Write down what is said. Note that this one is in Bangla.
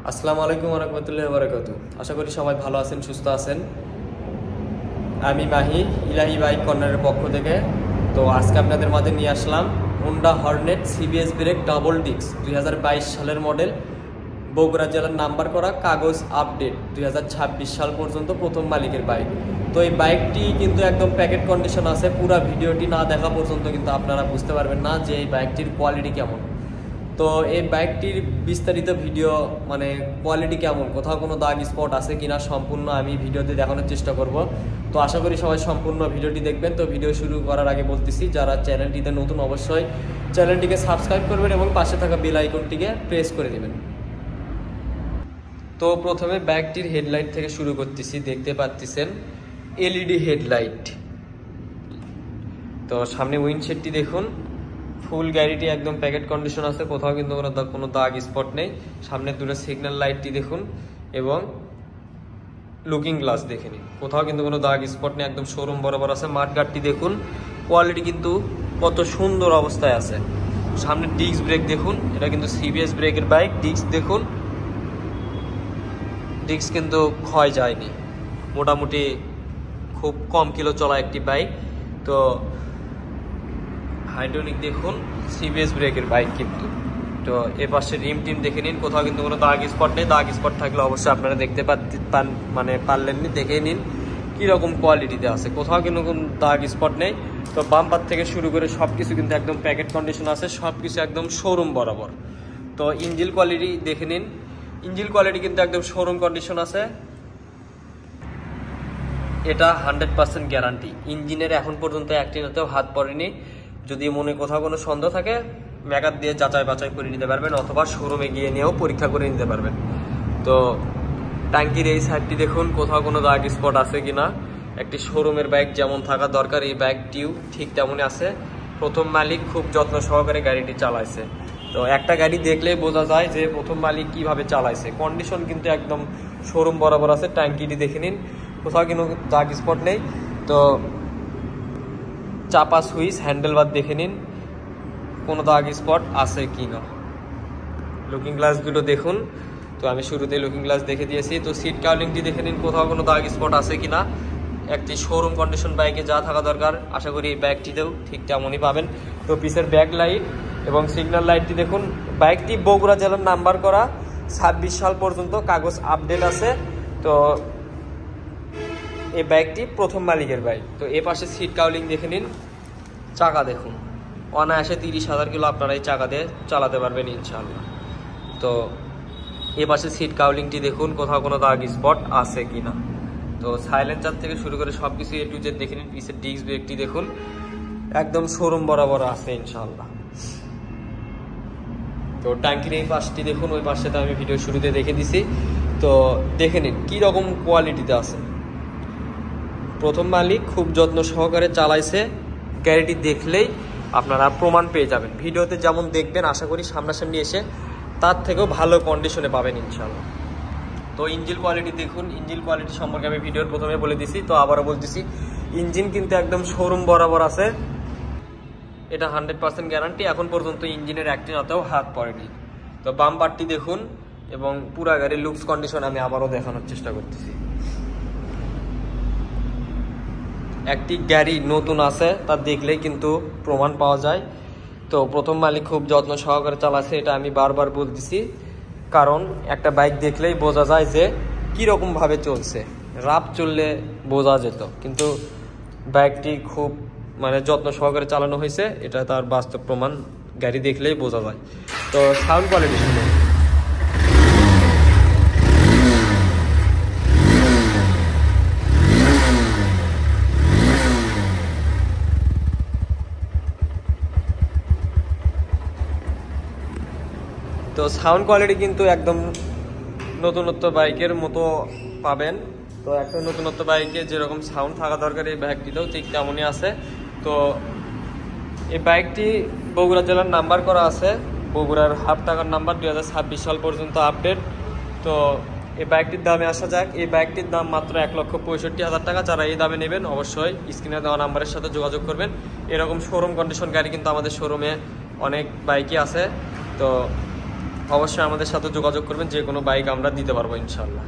আসসালামু আলাইকুম ওয়া রাহমাতুল্লাহি ওয়া বারাকাতুহু। আশা করি সবাই ভালো আছেন, সুস্থ আছেন। আমি মাহি, ইলাহি বাইক কর্নারের পক্ষ থেকে। তো আজকে আপনাদের মাঝে নিয়ে আসলাম Honda Hornet CBS brake double disc 2022 সালের মডেল, বগুড়া জেলার নাম্বার করা, কাগজ আপডেট, 2026 সাল পর্যন্ত প্রথম মালিকের বাইক। তো এই বাইকটি কিন্তু একদম প্যাকেট কন্ডিশন আছে। পুরো ভিডিওটি না দেখা পর্যন্ত কিন্তু আপনারা বুঝতে পারবেন না যে এই বাইকটির কোয়ালিটি কেমন। তো এই বাইকটির বিস্তারিত ভিডিও মানে কোয়ালিটি কেমন, কোথাও কোনো দাগ স্পট আছে কিনা সম্পূর্ণ আমি ভিডিওতে দেখানোর চেষ্টা করব। তো আশা করি সবাই সম্পূর্ণ ভিডিওটি দেখবেন। তো ভিডিও শুরু করার আগে বলতেছি, যারা চ্যানেলটিতে নতুন অবশ্যই চ্যানেলটিকে সাবস্ক্রাইব করবেন এবং পাশে থাকা বেল আইকনটিকে প্রেস করে দেবেন। তো প্রথমে বাইকটির হেডলাইট থেকে শুরু করতেছি। দেখতে পাচ্ছেন এলইডি হেডলাইট। তো সামনে উইন্ডশেডটি দেখুন, ফুল গাড়িটি একদম প্যাকেট কন্ডিশন আছে, কোথাও কিন্তু কোনো দাগ স্পট নেই। সামনে দুটো সিগন্যাল লাইটটি দেখুন এবং লুকিং গ্লাস দেখে নিন, কোথাও কিন্তু কোনো দাগ স্পট নেই, একদম শোরুম বরাবর আছে। মাঠগার্ডটি দেখুন, কোয়ালিটি কিন্তু কত সুন্দর অবস্থায় আছে। সামনে ডিস্ক ব্রেক দেখুন, এটা কিন্তু সিবিএস ব্রেকের বাইক। ডিস্ক দেখুন, ডিস্ক কিন্তু ক্ষয় যায়নি, মোটামুটি খুব কম কিলো চলা একটি বাইক। তো হাইড্রোলিক দেখুন, সিবিএস ব্রেকের বাইক কিন্তু। তো এর পাশে রিম টিম দেখে নিন, কোথাও কিন্তু কোনো দাগ স্পট নেই। দাগ স্পট থাকলে অবশ্যই আপনারা দেখতে পারলেননি, দেখে নিন কীরকম কোয়ালিটিতে আছে, কোথাও কিন্তু কোনো দাগ স্পট নেই। তো বাম্পার থেকে শুরু করে সব কিছু কিন্তু একদম প্যাকেট কন্ডিশন আছে, সব কিছু একদম শোরুম বরাবর। তো ইঞ্জিন কোয়ালিটি দেখে নিন, ইঞ্জিন কোয়ালিটি কিন্তু একদম শোরুম কন্ডিশন আছে। এটা 100% গ্যারান্টি। ইঞ্জিনের এখন পর্যন্ত একটিনাতেও হাত পড়েনি। যদি মনে কোথাও কোনো সন্দেহ থাকে, মেকার দিয়ে যাচাই বাছাই করে নিতে পারবেন, অথবা শোরুমে গিয়ে নিয়েও পরীক্ষা করে নিতে পারবেন। তো ট্যাঙ্কির এই সাইডটি দেখুন, কোথাও কোনো দাগ স্পট আছে কিনা। একটি শোরুমের বাইক যেমন থাকা দরকার, এই বাইকটিও ঠিক তেমনই আছে। প্রথম মালিক খুব যত্ন সহকারে গাড়িটি চালাইছে। তো একটা গাড়ি দেখলেই বোঝা যায় যে প্রথম মালিক কিভাবে চালাইছে। কন্ডিশন কিন্তু একদম শোরুম বরাবর আছে। ট্যাঙ্কিটি দেখে নিন, কোথাও কোনো দাগ স্পট নেই। তো চাপা সুইচ, হ্যান্ডেল বার দেখে নিন, কোনো দাগ স্পট আছে কি না। লুকিং গ্লাস দুটো দেখুন, তো আমি শুরুতে লুকিং গ্লাস দেখে দিয়েছি। তো সিট কাউলিংটি দেখে নিন, কোথাও কোনো দাগ স্পট আছে কি না। একটি শোরুম কন্ডিশন বাইকে যা থাকা দরকার, আশা করি এই বাইকটিতেও ঠিক তেমনই পাবেন। তো পিসের ব্যাক লাইট এবং সিগন্যাল লাইটটি দেখুন। বাইকটি বগুড়া জেলার নাম্বার করা, 26 সাল পর্যন্ত কাগজ আপডেট আছে। তো এই বাইকটি প্রথম মালিকের বাইক। তো এ পাশে সিট কাউলিং দেখে নিন, চাকা দেখুন, অনায়াসে 30,000 কিলো আপনারা এই চাকা দিয়ে চালাতে পারবেন ইনশাআল্লাহ। তো এ পাশে সিট কাউলিংটি দেখুন, কোথাও কোনো দাগ স্পট আছে কিনা। তো সাইলেন্সার থেকে শুরু করে সব কিছু A to Z দেখে নিন। পিসের ডিস্ক ব্রেকটি দেখুন, একদম শোরুম বরাবর আছে ইনশাআল্লাহ। তো ট্যাঙ্কির এই পাশটি দেখুন, ওই পাশে তো আমি ভিডিও শুরুতে দেখে দিছি। তো দেখে নিন কীরকম কোয়ালিটিতে আছে। প্রথম মালিক খুব যত্ন সহকারে চালাইছে। গাড়িটি দেখলেই আপনারা প্রমাণ পেয়ে যাবেন। ভিডিওতে যেমন দেখবেন, আশা করি সামনাসামনি এসে তার থেকেও ভালো কন্ডিশনে পাবেন ইনশাআল্লাহ। তো ইঞ্জিন কোয়ালিটি দেখুন, ইঞ্জিন কোয়ালিটি সম্পর্কে আমি ভিডিওর প্রথমে বলে দিছি, তো আবারও বলতেছি, ইঞ্জিন কিন্তু একদম শোরুম বরাবর আছে। এটা 100% গ্যারান্টি। এখন পর্যন্ত ইঞ্জিনের একটিনাতেও হাত পড়েনি। তো বাম্পারটি দেখুন এবং পুরা গাড়ির লুকস কন্ডিশন আমি আবারও দেখানোর চেষ্টা করতেছি। একটি গাড়ি নতুন আছে তা দেখলেই কিন্তু প্রমাণ পাওয়া যায়। তো প্রথম মালিক খুব যত্ন সহকারে চালাচ্ছে, এটা আমি বারবার বলতেছি, কারণ একটা বাইক দেখলেই বোঝা যায় যে কীরকমভাবে চলছে। রাফ চললে বোঝা যেত, কিন্তু বাইকটি খুব যত্ন সহকারে চালানো হয়েছে, এটা তার বাস্তব প্রমাণ। গাড়ি দেখলেই বোঝা যায়। তো সাউন্ড কোয়ালিটি শুনুন। তো সাউন্ড কোয়ালিটি কিন্তু একদম নতুনত্ব বাইকের মতো পাবেন। তো একটা নতুনত্ব বাইকে যেরকম সাউন্ড থাকা দরকার, এই বাইকটিতেও ঠিক তেমনই আছে। তো এই বাইকটি বগুড়া জেলার নাম্বার করা আছে, বগুড়ার হাফ টাকার নাম্বার, 2026 সাল পর্যন্ত আপডেট। তো এই বাইকটির দামে আসা যাক। এই বাইকটির দাম মাত্র 1,65,000 টাকা। যারা এই দামে নেবেন অবশ্যই স্ক্রিনে দেওয়া নাম্বারের সাথে যোগাযোগ করবেন। এরকম শোরুম কন্ডিশন গাড়ি কিন্তু আমাদের শোরুমে অনেক বাইকই আছে। তো অবশ্যই আমাদের সাথে যোগাযোগ করবেন, যে কোনো বাইক আমরা দিতে পারবো ইনশাল্লাহ।